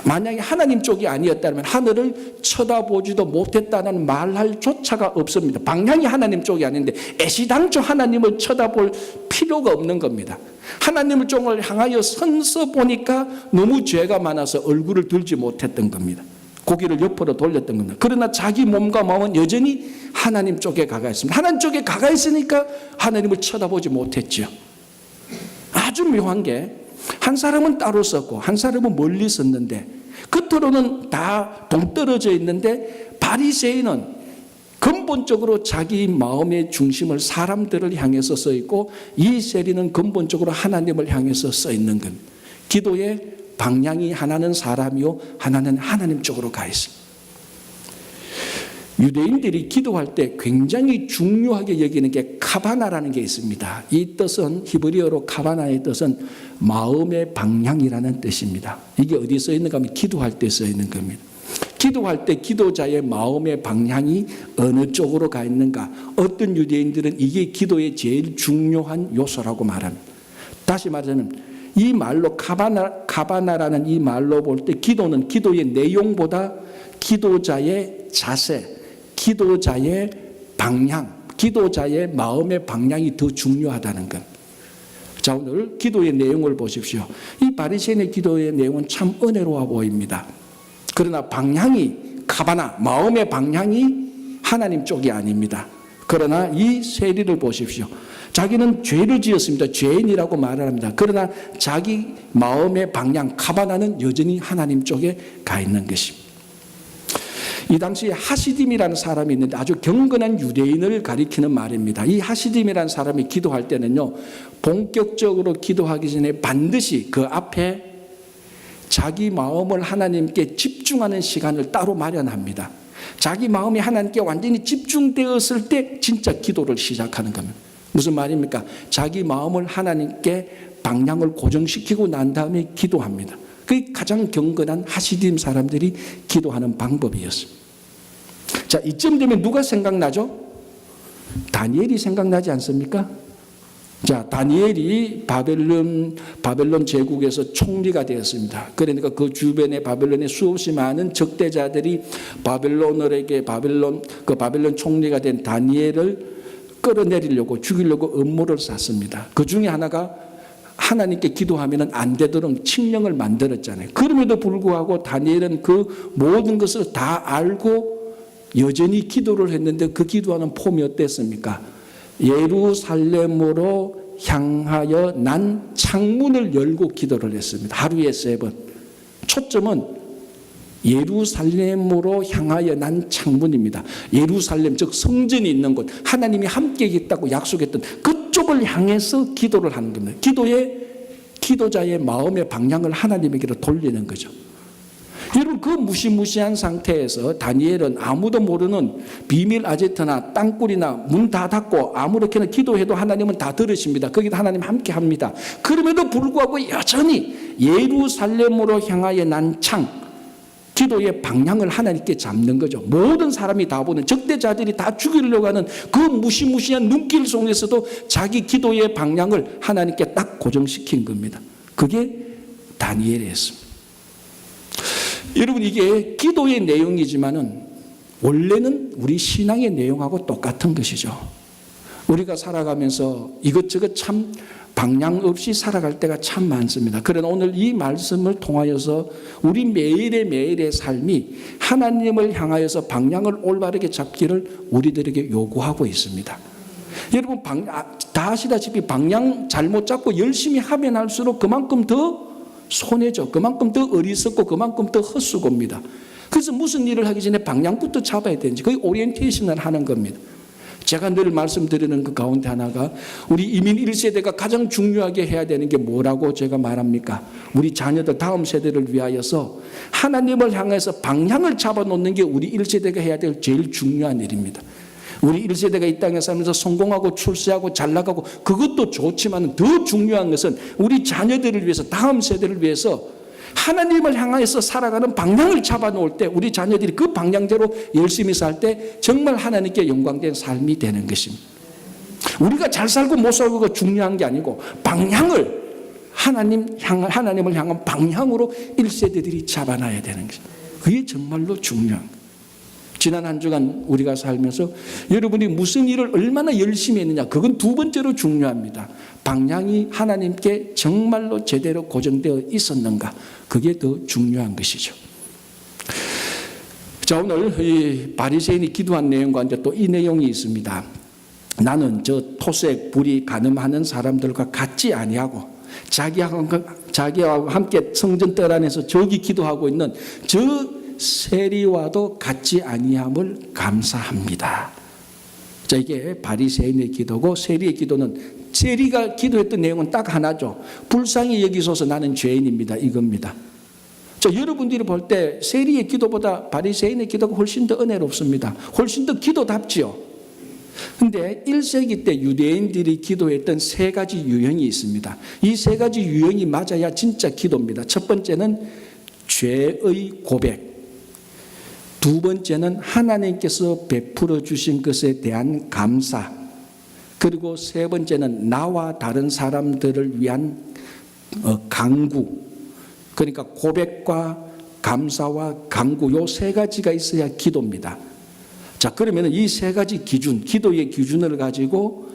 만약에 하나님 쪽이 아니었다면 하늘을 쳐다보지도 못했다는 말할 조차가 없습니다. 방향이 하나님 쪽이 아닌데 애시당초 하나님을 쳐다볼 필요가 없는 겁니다. 하나님을 쪽을 향하여 선서 보니까 너무 죄가 많아서 얼굴을 들지 못했던 겁니다. 고개를 옆으로 돌렸던 겁니다. 그러나 자기 몸과 마음은 여전히 하나님 쪽에 가가 있습니다. 하나님 쪽에 가가 있으니까 하나님을 쳐다보지 못했죠. 아주 묘한 게 한 사람은 따로 섰고 한 사람은 멀리 섰는데 겉으로는 다 동떨어져 있는데 바리새인은 근본적으로 자기 마음의 중심을 사람들을 향해서 서 있고 이 세리는 근본적으로 하나님을 향해서 서 있는 것. 기도의 방향이 하나는 사람이요 하나는 하나님 쪽으로 가 있습니다. 유대인들이 기도할 때 굉장히 중요하게 여기는 게 카바나라는 게 있습니다. 이 뜻은 히브리어로 카바나의 뜻은 마음의 방향이라는 뜻입니다. 이게 어디 써 있는가 하면 기도할 때 써 있는 겁니다. 기도할 때 기도자의 마음의 방향이 어느 쪽으로 가 있는가? 어떤 유대인들은 이게 기도의 제일 중요한 요소라고 말합니다. 다시 말하자면 이 말로 카바나라는 이 말로 볼 때 기도는 기도의 내용보다 기도자의 자세, 기도자의 방향, 기도자의 마음의 방향이 더 중요하다는 것. 자, 오늘 기도의 내용을 보십시오. 이 바리새인의 기도의 내용은 참 은혜로워 보입니다. 그러나 방향이 카바나, 마음의 방향이 하나님 쪽이 아닙니다. 그러나 이 세리를 보십시오. 자기는 죄를 지었습니다. 죄인이라고 말을 합니다. 그러나 자기 마음의 방향, 카바나는 여전히 하나님 쪽에 가 있는 것입니다. 이 당시에 하시딤이라는 사람이 있는데 아주 경건한 유대인을 가리키는 말입니다. 이 하시딤이라는 사람이 기도할 때는요, 본격적으로 기도하기 전에 반드시 그 앞에 자기 마음을 하나님께 집중하는 시간을 따로 마련합니다. 자기 마음이 하나님께 완전히 집중되었을 때 진짜 기도를 시작하는 겁니다. 무슨 말입니까? 자기 마음을 하나님께 방향을 고정시키고 난 다음에 기도합니다. 그게 가장 경건한 하시딤 사람들이 기도하는 방법이었습니다. 자, 이쯤 되면 누가 생각나죠? 다니엘이 생각나지 않습니까? 자, 다니엘이 바벨론 제국에서 총리가 되었습니다. 그러니까 그 주변에 바벨론에 수없이 많은 적대자들이 바벨론 총리가 된 다니엘을 끌어내리려고 죽이려고 음모를 쌌습니다. 그 중에 하나가 하나님께 기도하면 안 되도록 칙령을 만들었잖아요. 그럼에도 불구하고 다니엘은 그 모든 것을 다 알고 여전히 기도를 했는데 그 기도하는 폼이 어땠습니까? 예루살렘으로 향하여 난 창문을 열고 기도를 했습니다. 하루에 3번. 초점은 예루살렘으로 향하여 난 창문입니다. 예루살렘, 즉 성전이 있는 곳, 하나님이 함께 있다고 약속했던 그쪽을 향해서 기도를 하는 겁니다. 기도자의 마음의 방향을 하나님에게로 돌리는 거죠. 여러분, 그 무시무시한 상태에서 다니엘은 아무도 모르는 비밀 아제트나 땅굴이나 문 다 닫고 아무렇게나 기도해도 하나님은 다 들으십니다. 거기도 하나님 함께 합니다. 그럼에도 불구하고 여전히 예루살렘으로 향하여 난 창, 기도의 방향을 하나님께 잡는 거죠. 모든 사람이 다 보는, 적대자들이 다 죽이려고 하는 그 무시무시한 눈길 속에서도 자기 기도의 방향을 하나님께 딱 고정시킨 겁니다. 그게 다니엘이었습니다. 여러분, 이게 기도의 내용이지만은 원래는 우리 신앙의 내용하고 똑같은 것이죠. 우리가 살아가면서 이것저것 참 방향 없이 살아갈 때가 참 많습니다. 그러나 오늘 이 말씀을 통하여서 우리 매일의 삶이 하나님을 향하여서 방향을 올바르게 잡기를 우리들에게 요구하고 있습니다. 여러분, 다 아시다시피 방향 잘못 잡고 열심히 하면 할수록 그만큼 더 손해죠. 그만큼 더 어리석고 그만큼 더 헛수고입니다. 그래서 무슨 일을 하기 전에 방향부터 잡아야 되는지 거의 오리엔테이션을 하는 겁니다. 제가 늘 말씀드리는 그 가운데 하나가 우리 이민 1세대가 가장 중요하게 해야 되는 게 뭐라고 제가 말합니까? 우리 자녀들 다음 세대를 위하여서 하나님을 향해서 방향을 잡아놓는 게 우리 1세대가 해야 될 제일 중요한 일입니다. 우리 1세대가 이 땅에 살면서 성공하고 출세하고 잘 나가고 그것도 좋지만 더 중요한 것은 우리 자녀들을 위해서, 다음 세대를 위해서 하나님을 향해서 살아가는 방향을 잡아놓을 때 우리 자녀들이 그 방향대로 열심히 살 때 정말 하나님께 영광된 삶이 되는 것입니다. 우리가 잘 살고 못 살고가 중요한 게 아니고 방향을 하나님을 향한 방향으로 1세대들이 잡아놔야 되는 것입니다. 그게 정말로 중요한 거예요. 지난 한 주간 우리가 살면서 여러분이 무슨 일을 얼마나 열심히 했느냐, 그건 두 번째로 중요합니다. 방향이 하나님께 정말로 제대로 고정되어 있었는가, 그게 더 중요한 것이죠. 자, 오늘 이 바리새인이 기도한 내용과 이제 또 이 내용이 있습니다. 나는 저 토색, 불이 가늠하는 사람들과 같지 아니하고 자기와 함께 성전 뜰 안에서 저기 기도하고 있는 저 세리와도 같지 아니함을 감사합니다. 자, 이게 바리새인의 기도고 세리의 기도는, 세리가 기도했던 내용은 딱 하나죠. 불쌍히 여기소서 나는 죄인입니다. 이겁니다. 자, 여러분들이 볼 때 세리의 기도보다 바리새인의 기도가 훨씬 더 은혜롭습니다. 훨씬 더 기도답지요. 근데 1세기 때 유대인들이 기도했던 세 가지 유형이 있습니다. 이 세 가지 유형이 맞아야 진짜 기도입니다. 첫 번째는 죄의 고백, 두 번째는 하나님께서 베풀어 주신 것에 대한 감사, 그리고 세 번째는 나와 다른 사람들을 위한 강구. 그러니까 고백과 감사와 강구, 요 세 가지가 있어야 기도입니다. 자, 그러면 이 세 가지 기준, 기도의 기준을 가지고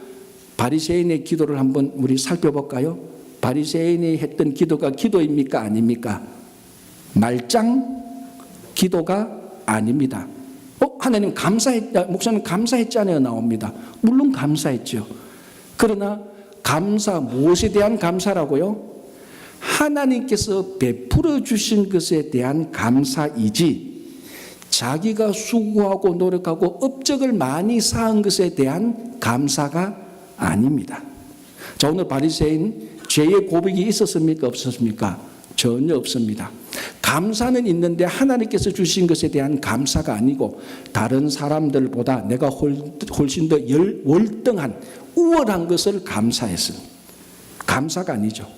바리새인의 기도를 한번 우리 살펴볼까요? 바리새인이 했던 기도가 기도입니까? 아닙니까? 말짱 기도가 아닙니다. 하나님 감사했다, 목사님 감사했잖아요, 나옵니다. 물론 감사했죠. 그러나 감사, 무엇에 대한 감사라고요? 하나님께서 베풀어 주신 것에 대한 감사이지 자기가 수고하고 노력하고 업적을 많이 쌓은 것에 대한 감사가 아닙니다. 자, 오늘 바리새인 죄의 고백이 있었습니까? 없었습니까? 전혀 없습니다. 감사는 있는데 하나님께서 주신 것에 대한 감사가 아니고 다른 사람들보다 내가 훨씬 더 월등한 우월한 것을 감사했습니다. 감사가 아니죠.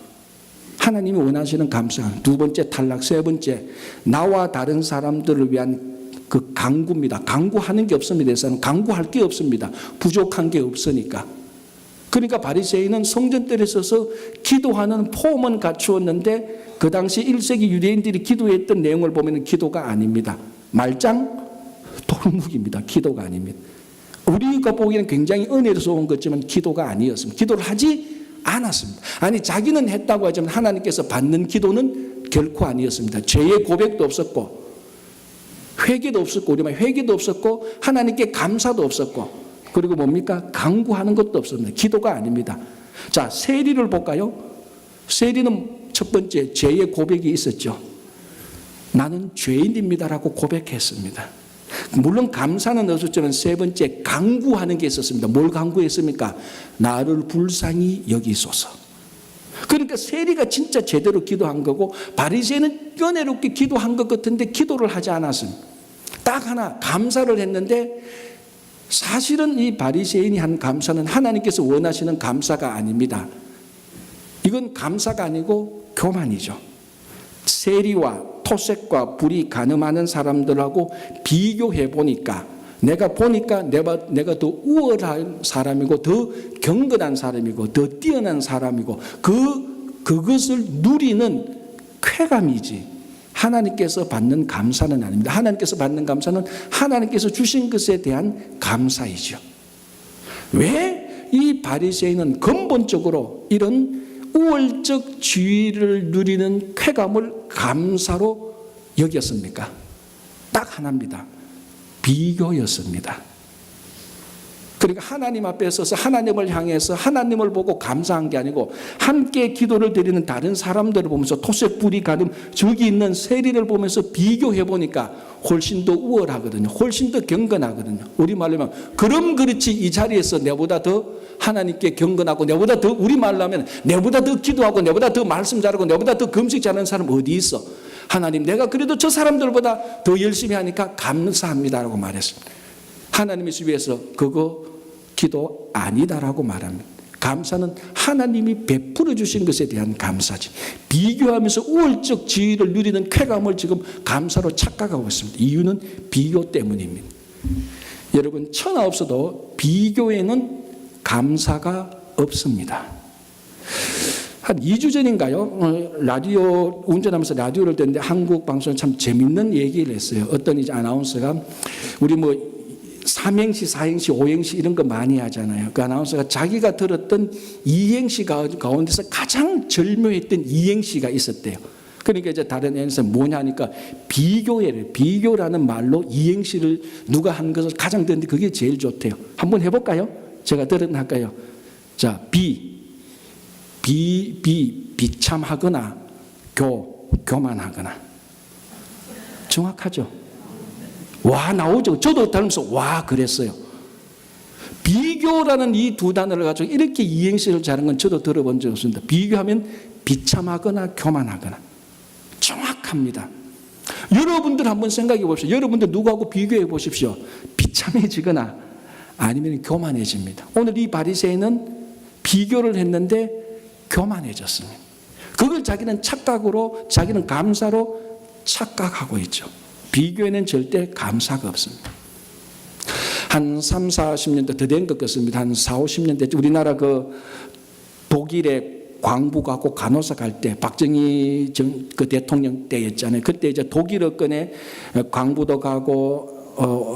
하나님이 원하시는 감사. 두 번째 탈락, 세 번째 나와 다른 사람들을 위한 그 강구입니다. 강구하는 게 없습니다. 그래서는 강구할 게 없습니다. 부족한 게 없으니까. 그러니까 바리새인은 성전뜰에 서서 기도하는 폼은 갖추었는데 그 당시 1세기 유대인들이 기도했던 내용을 보면 기도가 아닙니다. 말짱 돌묵입니다. 기도가 아닙니다. 우리가 보기에는 굉장히 은혜로운 것지만 기도가 아니었습니다. 기도를 하지 않았습니다. 아니, 자기는 했다고 하지만 하나님께서 받는 기도는 결코 아니었습니다. 죄의 고백도 없었고 회개도 없었고, 우리말 회개도 없었고, 하나님께 감사도 없었고, 그리고 뭡니까? 강구하는 것도 없습니다. 기도가 아닙니다. 자, 세리를 볼까요? 세리는 첫 번째 죄의 고백이 있었죠. 나는 죄인입니다라고 고백했습니다. 물론 감사는 없었지만 세 번째 강구하는 게 있었습니다. 뭘 강구했습니까? 나를 불쌍히 여기소서. 그러니까 세리가 진짜 제대로 기도한 거고 바리새인은 은혜롭게 기도한 것 같은데 기도를 하지 않았습니다. 딱 하나 감사를 했는데 사실은 이 바리새인이 한 감사는 하나님께서 원하시는 감사가 아닙니다. 이건 감사가 아니고 교만이죠. 세리와 토색과 불이 가늠하는 사람들하고 비교해 보니까 내가 내가 더 우월한 사람이고 더 경건한 사람이고 더 뛰어난 사람이고 그것을 누리는 쾌감이지 하나님께서 받는 감사는 아닙니다. 하나님께서 받는 감사는 하나님께서 주신 것에 대한 감사이죠. 왜 이 바리새인은 근본적으로 이런 우월적 지위를 누리는 쾌감을 감사로 여겼습니까? 딱 하나입니다. 비교였습니다. 그러니까 하나님 앞에 서서 하나님을 향해서 하나님을 보고 감사한 게 아니고 함께 기도를 드리는 다른 사람들을 보면서 토색 불이 가는 저기 있는 세리를 보면서 비교해 보니까 훨씬 더 우월하거든요. 훨씬 더 경건하거든요. 우리말로 하면 그럼 그렇지 이 자리에서 내보다 더 하나님께 경건하고 내보다 더 우리말로 하면 내보다 더 기도하고 내보다 더 말씀 잘하고 내보다 더 금식 잘하는 사람 어디 있어? 하나님 내가 그래도 저 사람들보다 더 열심히 하니까 감사합니다라고 말했습니다. 하나님의 주위에서 그거 기도 아니다라고 말합니다. 감사는 하나님이 베풀어 주신 것에 대한 감사지. 비교하면서 우월적 지위를 누리는 쾌감을 지금 감사로 착각하고 있습니다. 이유는 비교 때문입니다. 여러분 천하 없어도 비교에는 감사가 없습니다. 한 2주 전인가요? 라디오 운전하면서 라디오를 듣는데 한국 방송에 참 재밌는 얘기를 했어요. 어떤 이제 아나운서가 우리 뭐 삼행시, 사행시, 오행시 이런 거 많이 하잖아요. 그 아나운서가 자기가 들었던 이행시 가운데서 가장 절묘했던 이행시가 있었대요. 그러니까 이제 다른 애에서 뭐냐 하니까 비교예요. 비교라는 말로 이행시를 누가 한 것을 가장 듣는데 그게 제일 좋대요. 한번 해볼까요? 제가 들었나 할까요? 자, 비참하거나 교만하거나. 정확하죠? 와 나오죠. 저도 닮아서 와 그랬어요. 비교라는 이 두 단어를 가지고 이렇게 이행시를 잘하는 건 저도 들어본 적 없습니다. 비교하면 비참하거나 교만하거나. 정확합니다. 여러분들 한번 생각해 보십시오. 여러분들 누구하고 비교해 보십시오. 비참해지거나 아니면 교만해집니다. 오늘 이 바리새인은 비교를 했는데 교만해졌습니다. 그걸 자기는 착각으로 자기는 감사로 착각하고 있죠. 비교에는 절대 감사가 없습니다. 한 3, 40년대 더 된 것 같습니다. 한 4, 50년대 우리나라 그 독일에 광부 가고 간호사 갈 때 박정희 그 대통령 때였잖아요. 그때 이제 독일어권에 광부도 가고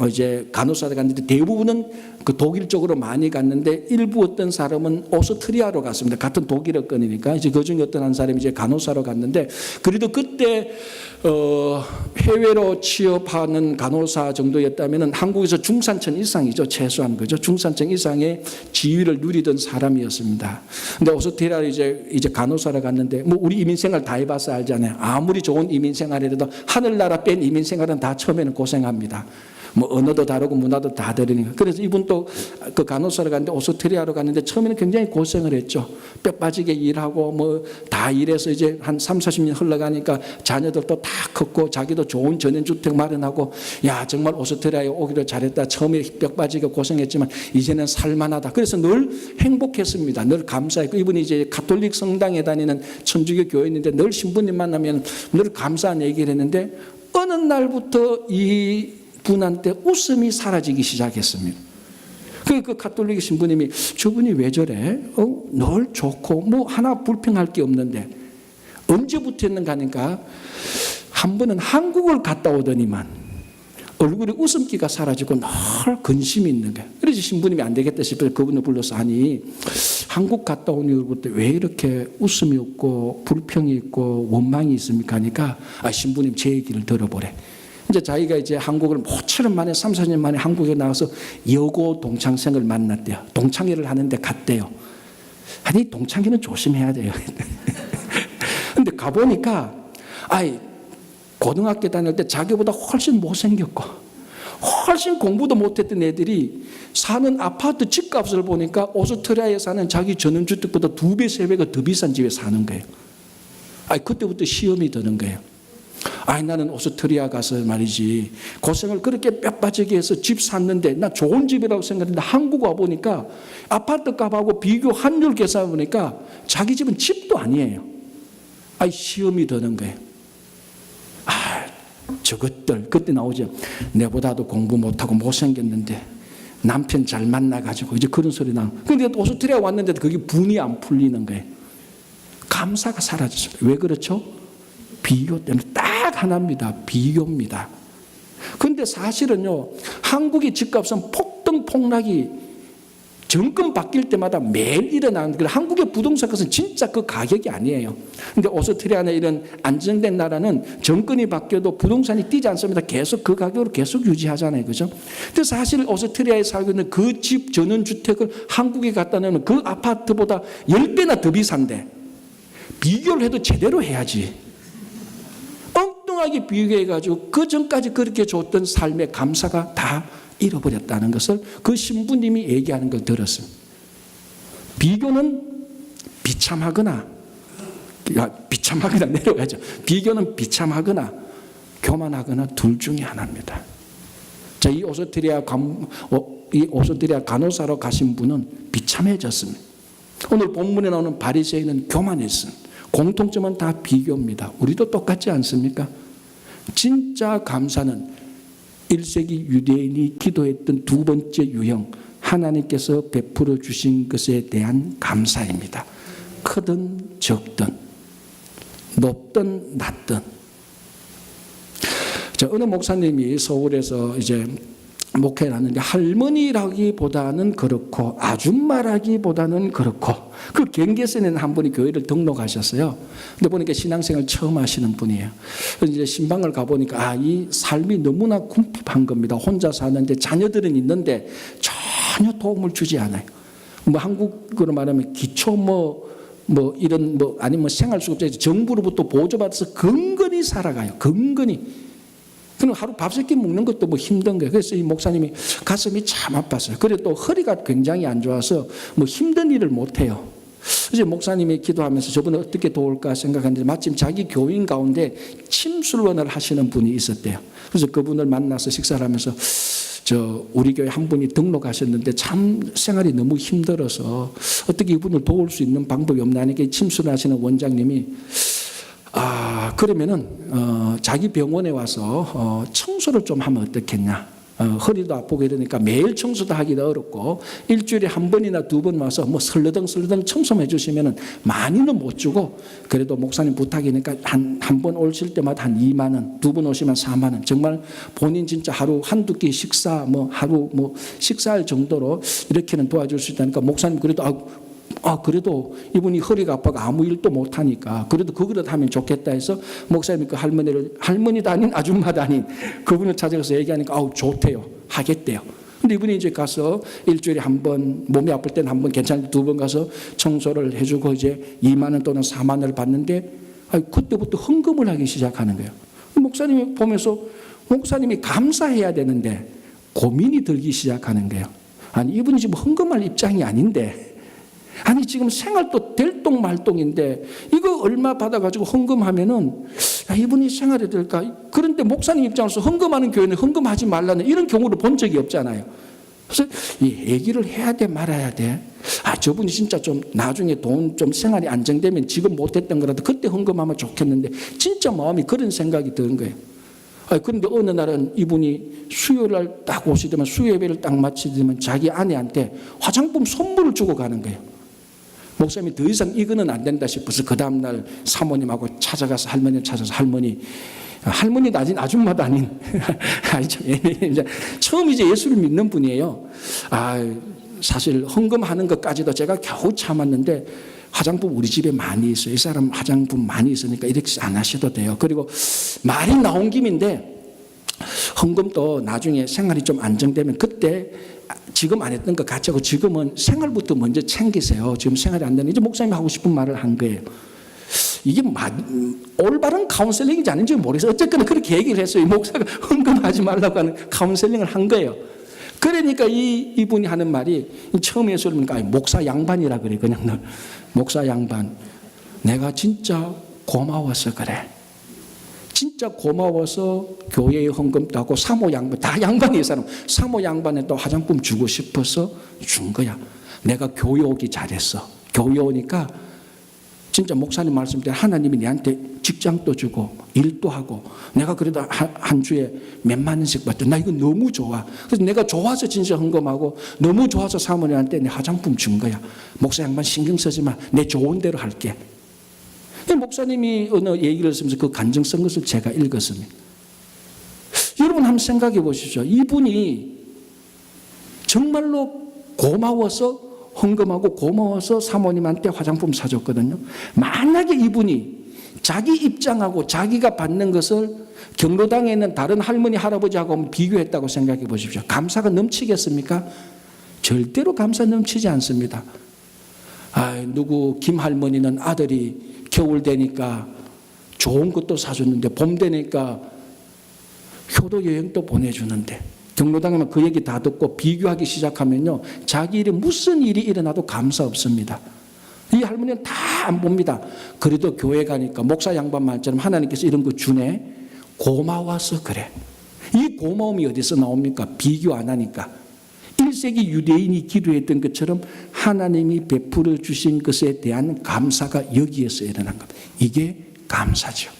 이제 간호사를 갔는데 대부분은 그 독일 쪽으로 많이 갔는데 일부 어떤 사람은 오스트리아로 갔습니다. 같은 독일어권이니까 이제 그 중에 어떤 한 사람이 이제 간호사로 갔는데 그래도 그때 해외로 취업하는 간호사 정도였다면은 한국에서 중산층 이상이죠. 최소한 그죠. 중산층 이상의 지위를 누리던 사람이었습니다. 근데 오스트리아 이제 간호사로 갔는데 뭐 우리 이민생활 다 해봐서 알잖아요. 아무리 좋은 이민생활이라도 하늘나라 뺀 이민생활은 다 처음에는 고생합니다. 뭐 언어도 다르고 문화도 다 다르니까. 그래서 이분 또 그 간호사로 갔는데 오스트리아로 갔는데 처음에는 굉장히 고생을 했죠. 뼈 빠지게 일하고 뭐 다 일해서 이제 한 3, 40년 흘러가니까 자녀들도 다 컸고 자기도 좋은 전원주택 마련하고 야 정말 오스트리아에 오기로 잘했다. 처음에 뼈 빠지게 고생했지만 이제는 살만하다. 그래서 늘 행복했습니다. 늘 감사했고 이분이 이제 가톨릭 성당에 다니는 천주교 교회인데 늘 신부님 만나면 늘 감사한 얘기를 했는데 어느 날부터 이 분한테 웃음이 사라지기 시작했습니다. 그 가톨릭 신부님이 저분이 왜 저래? 늘 좋고 뭐 하나 불평할 게 없는데 언제부터였는가 하니까 한 번은 한국을 갔다 오더니만 얼굴에 웃음기가 사라지고 늘 근심이 있는 거예요. 그래서 신부님이 안 되겠다 싶어서 그분을 불러서 아니 한국 갔다 온 이후부터 왜 이렇게 웃음이 없고 불평이 있고 원망이 있습니까? 하니까 신부님 제 얘기를 들어보래. 이제 자기가 이제 한국을 모처럼 만에 3, 4년 만에 한국에 나와서 여고 동창생을 만났대요. 동창회를 하는데 갔대요. 아니 동창회는 조심해야 돼요. 근데 가보니까 고등학교 다닐 때 자기보다 훨씬 못생겼고 훨씬 공부도 못했던 애들이 사는 아파트 집값을 보니까 오스트리아에 사는 자기 전원주택보다 2배, 3배가 더 비싼 집에 사는 거예요. 그때부터 시험이 드는 거예요. 나는 오스트리아 가서 말이지 고생을 그렇게 뼈 빠지게 해서 집 샀는데 나 좋은 집이라고 생각했는데 한국 와보니까 아파트 값하고 비교 환율 계산해 보니까 자기 집은 집도 아니에요. 시험이 드는 거예요. 저것들 그때 나오죠. 내보다도 공부 못하고 못생겼는데 남편 잘 만나가지고 이제 그런 소리 나고. 근데 오스트리아 왔는데도 그게 분이 안 풀리는 거예요. 감사가 사라졌어요. 왜 그렇죠? 비교 때문에 딱 하나입니다. 비교입니다. 그런데 사실은요, 한국의 집값은 폭등폭락이 정권 바뀔 때마다 매일 일어나는 거예요. 한국의 부동산 값은 진짜 그 가격이 아니에요. 근데 오스트리아나 이런 안정된 나라는 정권이 바뀌어도 부동산이 뛰지 않습니다. 계속 그 가격으로 계속 유지하잖아요. 그죠? 근데 사실 오스트리아에 살고 있는 그 집 전원주택을 한국에 갖다 놓으면 그 아파트보다 10배나 더 비싼데 비교를 해도 제대로 해야지. 엉뚱하게 비교해가지고 그 전까지 그렇게 줬던 삶의 감사가 다 잃어버렸다는 것을 그 신부님이 얘기하는 걸 들었어요. 비교는 비참하거나 내려가죠. 비교는 비참하거나 교만하거나 둘 중에 하나입니다. 자, 이 오스트리아 간호사로 가신 분은 비참해졌습니다. 오늘 본문에 나오는 바리새인은 교만했어요. 공통점은 다 비교입니다. 우리도 똑같지 않습니까? 진짜 감사는 1세기 유대인이 기도했던 두 번째 유형, 하나님께서 베풀어 주신 것에 대한 감사입니다. 크든 적든 높든 낮든. 어느 목사님이 서울에서 이제 목회를 하는데 할머니라기보다는 그렇고 아줌마라기보다는 그렇고 그 경계선에는 한 분이 교회를 등록하셨어요. 근데 보니까 신앙생활 처음 하시는 분이에요. 그래서 이제 신방을 가보니까 이 삶이 너무나 궁핍한 겁니다. 혼자 사는데 자녀들은 있는데 전혀 도움을 주지 않아요. 한국으로 말하면 기초 이런 아니면 생활수급자 정부로부터 보조받아서 근근히 살아가요. 근근히. 그럼 하루 밥 세 끼 먹는 것도 힘든 거예요. 그래서 이 목사님이 가슴이 참 아팠어요. 그리고 또 허리가 굉장히 안 좋아서 힘든 일을 못 해요. 그래서 목사님이 기도하면서 저분을 어떻게 도울까 생각하는데 마침 자기 교인 가운데 침술원을 하시는 분이 있었대요. 그래서 그분을 만나서 식사를 하면서 우리 교회 한 분이 등록하셨는데 참 생활이 너무 힘들어서 어떻게 이분을 도울 수 있는 방법이 없나 하니까 침술하시는 원장님이 그러면은 자기 병원에 와서 청소를 좀 하면 어떻겠냐. 허리도 아프고 이러니까 매일 청소도 하기도 어렵고 일주일에 한 번이나 두 번 와서 설러덩 청소만 해주시면은 많이는 못 주고 그래도 목사님 부탁이니까 한 번 오실 때마다 한 2만 원, 두 번 오시면 4만 원. 정말 본인 진짜 하루 한두 끼 식사 하루 식사할 정도로 이렇게는 도와줄 수 있다니까 목사님 그래도 그래도 이분이 허리가 아파가 아무 일도 못하니까 그래도 그거라도 하면 좋겠다 해서 목사님이 그 할머니도 아닌 아줌마도 아닌 그분을 찾아가서 얘기하니까 좋대요. 하겠대요. 근데 이분이 이제 가서 일주일에 한 번 몸이 아플 때는 한 번 괜찮을 때 두 번 가서 청소를 해주고 이제 2만 원 또는 4만 원을 받는데 그때부터 헌금을 하기 시작하는 거예요. 목사님이 보면서 목사님이 감사해야 되는데 고민이 들기 시작하는 거예요. 이분이 지금 헌금할 입장이 아닌데 지금 생활도 될똥말똥인데 이거 얼마 받아가지고 헌금하면은 이분이 생활이 될까? 그런데 목사님 입장에서 헌금하는 교회는 헌금하지 말라는 이런 경우를 본 적이 없잖아요. 그래서 이 얘기를 해야 돼 말아야 돼. 저분이 진짜 좀 나중에 돈 좀 생활이 안정되면 지금 못했던 거라도 그때 헌금하면 좋겠는데 진짜 마음이 그런 생각이 드는 거예요. 그런데 어느 날은 이분이 수요일날 딱 오시더만 수요예배를 딱 마치더만 자기 아내한테 화장품 선물을 주고 가는 거예요. 목사님이 더 이상 이거는 안 된다 싶어서 그 다음날 사모님하고 찾아가서 할머니를 찾아서 할머니도 아닌 아줌마도 아닌 처음 이제 예수를 믿는 분이에요. 사실 헌금하는 것까지도 제가 겨우 참았는데 화장품 우리 집에 많이 있어요. 이 사람 화장품 많이 있으니까 이렇게 안 하셔도 돼요. 그리고 말이 나온 김인데 헌금도 나중에 생활이 좀 안정되면 그때 지금 안 했던 것 같이 하고 지금은 생활부터 먼저 챙기세요. 지금 생활이 안 되는 이제 목사님이 하고 싶은 말을 한 거예요. 이게 올바른 카운셀링인지 아닌지 모르겠어요. 어쨌거나 그렇게 얘기를 했어요. 목사가 헌금하지 말라고 하는 카운셀링을 한 거예요. 그러니까 이분이 하는 말이 처음에 설명하니까 목사 양반이라 그래. 그냥 늘 목사 양반. 내가 진짜 고마워서 그래. 진짜 고마워서 교회에 헌금도 하고 사모 양반, 다 양반이에요 사람. 사모 양반에 또 화장품 주고 싶어서 준 거야. 내가 교회 오기 잘했어. 교회 오니까 진짜 목사님 말씀대로 하나님이 내한테 직장도 주고 일도 하고 내가 그래도 한 주에 몇만 원씩 받죠. 나 이거 너무 좋아. 그래서 내가 좋아서 진짜 헌금하고 너무 좋아서 사모님한테 내 화장품 준 거야. 목사 양반 신경 쓰지 마. 내 좋은 대로 할게. 목사님이 어느 얘기를 쓰면서 그 간증 쓴 것을 제가 읽었습니다. 여러분 한번 생각해 보시죠. 이분이 정말로 고마워서 헌금하고 고마워서 사모님한테 화장품 사줬거든요. 만약에 이분이 자기 입장하고 자기가 받는 것을 경로당에 있는 다른 할머니 할아버지하고 비교했다고 생각해 보십시오. 감사가 넘치겠습니까? 절대로 감사 넘치지 않습니다. 누구 김 할머니는 아들이 겨울 되니까 좋은 것도 사줬는데 봄 되니까 효도 여행도 보내주는데 경로당에만 그 얘기 다 듣고 비교하기 시작하면요 자기 일에 무슨 일이 일어나도 감사 없습니다. 이 할머니는 다 안 봅니다. 그래도 교회 가니까 목사 양반 말처럼 하나님께서 이런 거 주네. 고마워서 그래. 이 고마움이 어디서 나옵니까? 비교 안 하니까. 1세기 유대인이 기도했던 것처럼 하나님이 베풀어 주신 것에 대한 감사가 여기에서 일어난 겁니다. 이게 감사죠.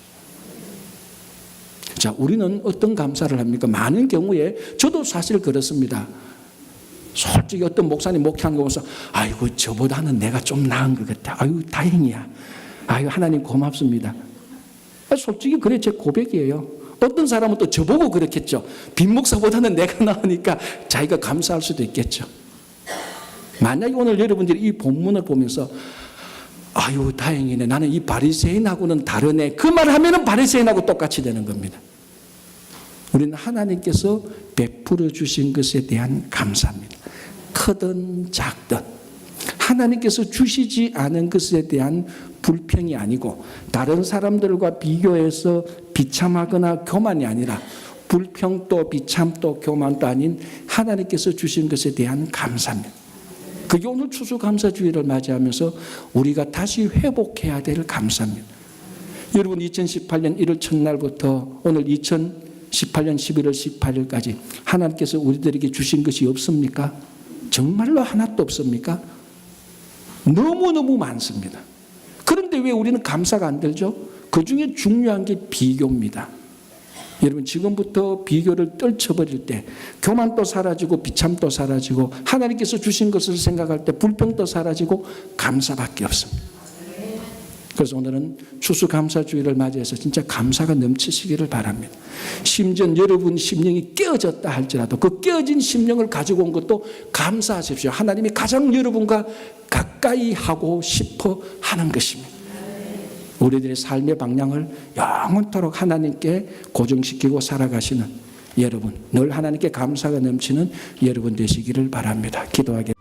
자, 우리는 어떤 감사를 합니까? 많은 경우에 저도 사실 그렇습니다. 솔직히 어떤 목사님 목회하는 거 보면서 아이고 저보다는 내가 좀 나은 것 같아. 아유 다행이야. 아유 하나님 고맙습니다. 솔직히 그래 제 고백이에요. 어떤 사람은 또 저보고 그렇겠죠. 빈 목사보다는 내가 나으니까 자기가 감사할 수도 있겠죠. 만약에 오늘 여러분들이 이 본문을 보면서 아유 다행이네. 나는 이 바리새인하고는 다르네. 그 말을 하면은 바리새인하고 똑같이 되는 겁니다. 우리는 하나님께서 베풀어 주신 것에 대한 감사입니다. 크든 작든 하나님께서 주시지 않은 것에 대한 불평이 아니고 다른 사람들과 비교해서 비참하거나 교만이 아니라 불평도 비참도 교만도 아닌 하나님께서 주신 것에 대한 감사입니다. 그게 오늘 추수감사주의를 맞이하면서 우리가 다시 회복해야 될 감사입니다. 여러분 2018년 1월 첫날부터 오늘 2018년 11월 18일까지 하나님께서 우리들에게 주신 것이 없습니까? 정말로 하나도 없습니까? 너무너무 많습니다. 그런데 왜 우리는 감사가 안 들죠? 그 중에 중요한 게 비교입니다. 여러분 지금부터 비교를 떨쳐버릴 때 교만도 사라지고 비참도 사라지고 하나님께서 주신 것을 생각할 때 불평도 사라지고 감사밖에 없습니다. 그래서 오늘은 추수감사주의를 맞이해서 진짜 감사가 넘치시기를 바랍니다. 심지어 여러분 심령이 깨어졌다 할지라도 그 깨어진 심령을 가지고 온 것도 감사하십시오. 하나님이 가장 여러분과 가까이 하고 싶어 하는 것입니다. 우리들의 삶의 방향을 영원토록 하나님께 고정시키고 살아가시는 여러분, 늘 하나님께 감사가 넘치는 여러분 되시기를 바랍니다. 기도하겠습니다.